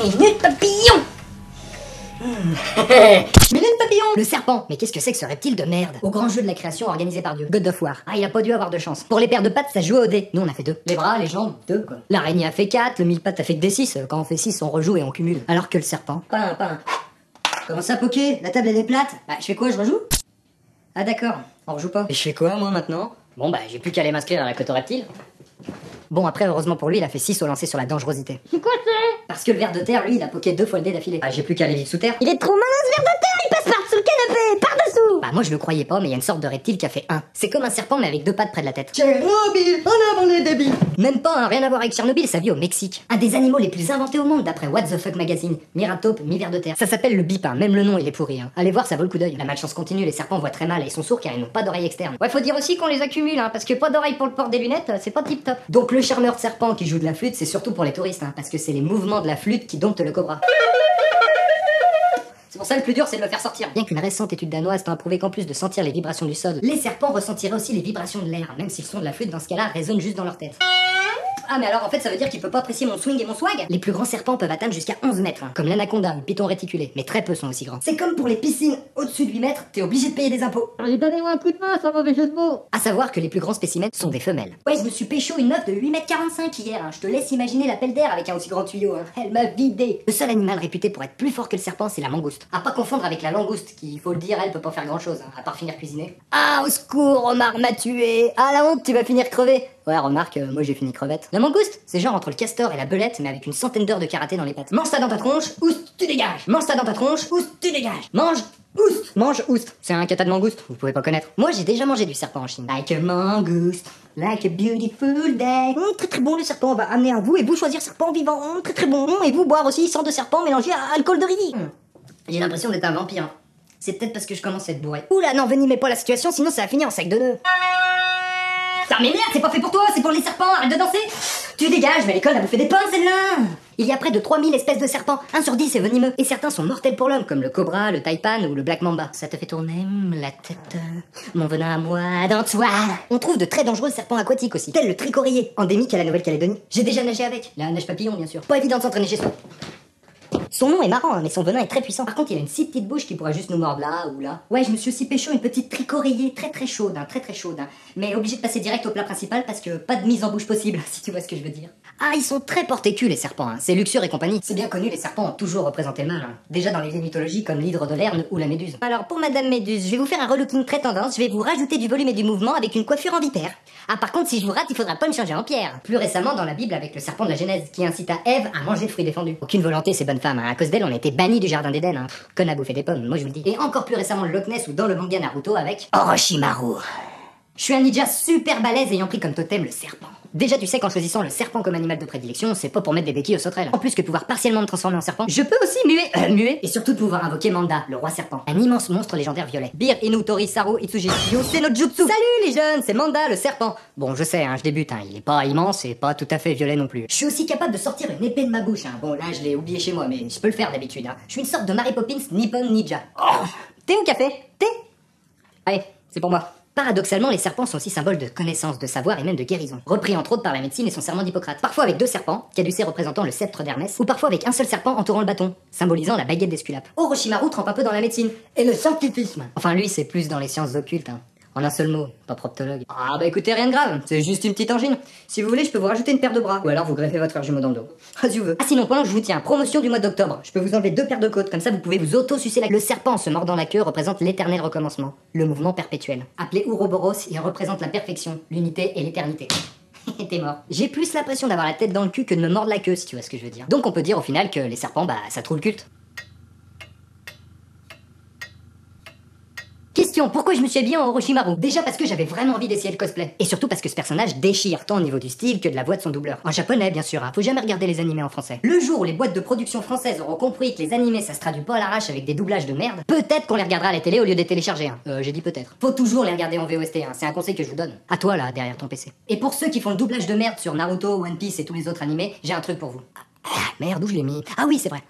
Minute papillon. Minute papillon. Le serpent. Mais qu'est-ce que c'est que ce reptile de merde? Au grand jeu de la création organisé par Dieu. God of War. Ah, il a pas dû avoir de chance. Pour les paires de pattes, ça joue au dé. Nous, on a fait 2. Les bras, les jambes, 2 quoi. L'araignée a fait 4, le mille pattes a fait que des 6. Quand on fait 6, on rejoue et on cumule. Alors que le serpent... Pas un. Comment ça, Poké? La table elle est plate? Bah, je fais quoi, je rejoue? Ah d'accord, on rejoue pas. Et je fais quoi, moi, maintenant? Bon, bah, j'ai plus qu'à aller m'inscrire à la cote reptile. Bon, après, heureusement pour lui, il a fait 6 au lancer sur la dangerosité. C'est quoi ça? Parce que le ver de terre, lui, il a poké 2 fois le dé d'affilée. Ah, j'ai plus qu'à aller vite sous terre. Il est trop malin, ce ver de terre! Il passe par-dessous le canapé, par-dessous! Bah, moi, je le croyais pas, mais il y a une sorte de reptile qui a fait 1. C'est comme un serpent, mais avec 2 pattes près de la tête. Tchernobyl, en avant les débiles! Même pas, hein, rien à voir avec Tchernobyl, ça vit au Mexique. Un des animaux les plus inventés au monde, d'après What the Fuck Magazine. Mi-rataupe, mi-ver de terre. Ça s'appelle le bip, hein. Même le nom, il est pourri, hein. Allez voir, ça vaut le coup d'œil. La malchance continue, les serpents voient très mal et ils sont sourds car ils n'ont pas d'oreilles externes. Ouais, faut dire aussi qu'on les accumule, hein, parce que pas d'oreilles pour le port des lunettes, c'est pas tip top. Donc le charmeur de serpent qui joue de la flûte, c'est surtout pour les touristes, hein, parce que c'est les mouvements de la flûte qui domptent le cobra. C'est pour ça le plus dur, c'est de le faire sortir. Bien qu'une récente étude danoise t'a prouvé qu'en plus de sentir les vibrations du sol, les serpents ressentiraient aussi les vibrations de l'air, même si le son de la flûte dans ce cas-là résonne juste dans leur tête. Ah mais alors en fait ça veut dire qu'il peut pas apprécier mon swing et mon swag? Les plus grands serpents peuvent atteindre jusqu'à 11 mètres, hein, comme l'anaconda ou le python réticulé, mais très peu sont aussi grands. C'est comme pour les piscines au-dessus de 8 mètres, t'es obligé de payer des impôts. Allez, donnez-moi un coup de main, sans mauvais jeu de mots. À savoir que les plus grands spécimens sont des femelles. Ouais, je me suis pécho une meuf de 8,45 m hier, hein. Je te laisse imaginer l'appel d'air avec un aussi grand tuyau, hein. Elle m'a vidé. Le seul animal réputé pour être plus fort que le serpent, c'est la mangouste. À pas confondre avec la langouste, qui, faut le dire, elle peut pas faire grand chose, hein, à part finir cuisiner. Ah, au secours, Omar m'a tué. Ah la honte, tu vas finir crevé. Ouais, remarque, moi j'ai fini crevette. La mangouste, c'est genre entre le castor et la belette, mais avec une centaine d'heures de karaté dans les pattes. Mange ça dans ta tronche, oust, tu dégages. Mange ça dans ta tronche, oust, tu dégages. Mange, oust. Mange, oust. C'est un kata de mangouste, vous pouvez pas connaître. Moi j'ai déjà mangé du serpent en Chine. Like a mangouste, like a beautiful day. Très très bon le serpent, on va amener à vous et vous choisir serpent vivant. Très très bon. Et vous boire aussi sang de serpent mélangé à alcool de riz. J'ai l'impression d'être un vampire. C'est peut-être parce que je commence à être bourré. Oula, non, venimez pas la situation, sinon ça va finir en sac de nœuds. Ça mais merde, c'est pas fait pour toi, c'est pour les serpents, arrête de danser. Tu dégages, mais l'école a bouffé des pommes celle-là. Il y a près de 3000 espèces de serpents, 1 sur 10 est venimeux, et certains sont mortels pour l'homme, comme le cobra, le taipan ou le black mamba. Ça te fait tourner la tête, mon venin à moi dans toi. On trouve de très dangereux serpents aquatiques aussi, tel le tricoréier, endémique à la Nouvelle-Calédonie. J'ai déjà nagé avec, la nage papillon bien sûr. Pas évident de s'entraîner chez soi. Son nom est marrant, mais son venin est très puissant. Par contre, il a une si petite bouche qui pourrait juste nous mordre là ou là. Ouais, je me suis aussi pécho une petite tricoréier très chaude, hein, très chaude. Hein. Mais obligé de passer direct au plat principal parce que pas de mise en bouche possible, si tu vois ce que je veux dire. Ah, ils sont très portés cul les serpents, hein. C'est Luxure et compagnie. C'est bien connu, les serpents ont toujours représenté le mal. Hein. Déjà dans les vieilles mythologies comme l'hydre de Lerne ou la méduse. Alors pour Madame Méduse, je vais vous faire un relooking très tendance, je vais vous rajouter du volume et du mouvement avec une coiffure en vipère. Ah par contre, si je vous rate, il faudra pas me changer en pierre. Plus récemment dans la Bible avec le serpent de la Genèse qui incita Ève à manger le fruit défendu. Aucune volonté ces bonnes femmes, hein. À cause d'elle, on a été bannis du jardin d'Éden. Hein. Conne à bouffer des pommes, moi je vous le dis. Et encore plus récemment le Loch Ness ou dans le manga Naruto avec Orochimaru. Je suis un ninja super balèze ayant pris comme totem le serpent. Déjà tu sais qu'en choisissant le serpent comme animal de prédilection, c'est pas pour mettre des béquilles aux sauterelles. En plus que pouvoir partiellement me transformer en serpent, je peux aussi muer et surtout de pouvoir invoquer Manda, le roi serpent. Un immense monstre légendaire violet. Bir Inu Tori Saru Itsuji Yose no Jutsu. Salut les jeunes, c'est Manda le serpent. Bon je sais, hein, je débute, hein, il est pas immense et pas tout à fait violet non plus. Je suis aussi capable de sortir une épée de ma bouche, hein. Bon là je l'ai oublié chez moi mais je peux le faire d'habitude. Hein. Je suis une sorte de Mary Poppins Nippon Ninja. Oh. Thé ou café? Thé? Allez, c'est pour moi. Paradoxalement, les serpents sont aussi symboles de connaissance, de savoir et même de guérison. Repris entre autres par la médecine et son serment d'Hippocrate. Parfois avec 2 serpents, caducés représentant le sceptre d'Hermès, ou parfois avec un seul serpent entourant le bâton, symbolisant la baguette d'Esculape. Orochimaru trempe un peu dans la médecine. Et le scientifisme. Enfin lui, c'est plus dans les sciences occultes, hein. En un seul mot, pas proctologue. Ah bah écoutez, rien de grave, c'est juste une petite angine. Si vous voulez, je peux vous rajouter une paire de bras. Ou alors vous greffez votre frère jumeau dans le dos. Ah si vous veux. Ah sinon, pendant que je vous tiens, promotion du mois d'octobre, je peux vous enlever 2 paires de côtes, comme ça vous pouvez vous auto-sucer la... Le serpent en se mordant la queue représente l'éternel recommencement, le mouvement perpétuel. Appelé Ouroboros, il représente la perfection, l'unité et l'éternité. T'es mort. J'ai plus l'impression d'avoir la tête dans le cul que de me mordre la queue, si tu vois ce que je veux dire. Donc on peut dire au final que les serpents, bah ça trouve le culte. Question, pourquoi je me suis habillé en Orochimaru? Déjà parce que j'avais vraiment envie d'essayer le cosplay. Et surtout parce que ce personnage déchire tant au niveau du style que de la voix de son doubleur. En japonais bien sûr, hein. Faut jamais regarder les animés en français. Le jour où les boîtes de production françaises auront compris que les animés ça se traduit pas à l'arrache avec des doublages de merde, peut-être qu'on les regardera à la télé au lieu de les télécharger. Hein. J'ai dit peut-être. Faut toujours les regarder en VOST, hein. C'est un conseil que je vous donne. À toi là, derrière ton PC. Et pour ceux qui font le doublage de merde sur Naruto, One Piece et tous les autres animés, j'ai un truc pour vous. Ah, merde, où je l'ai mis? Ah oui, c'est vrai.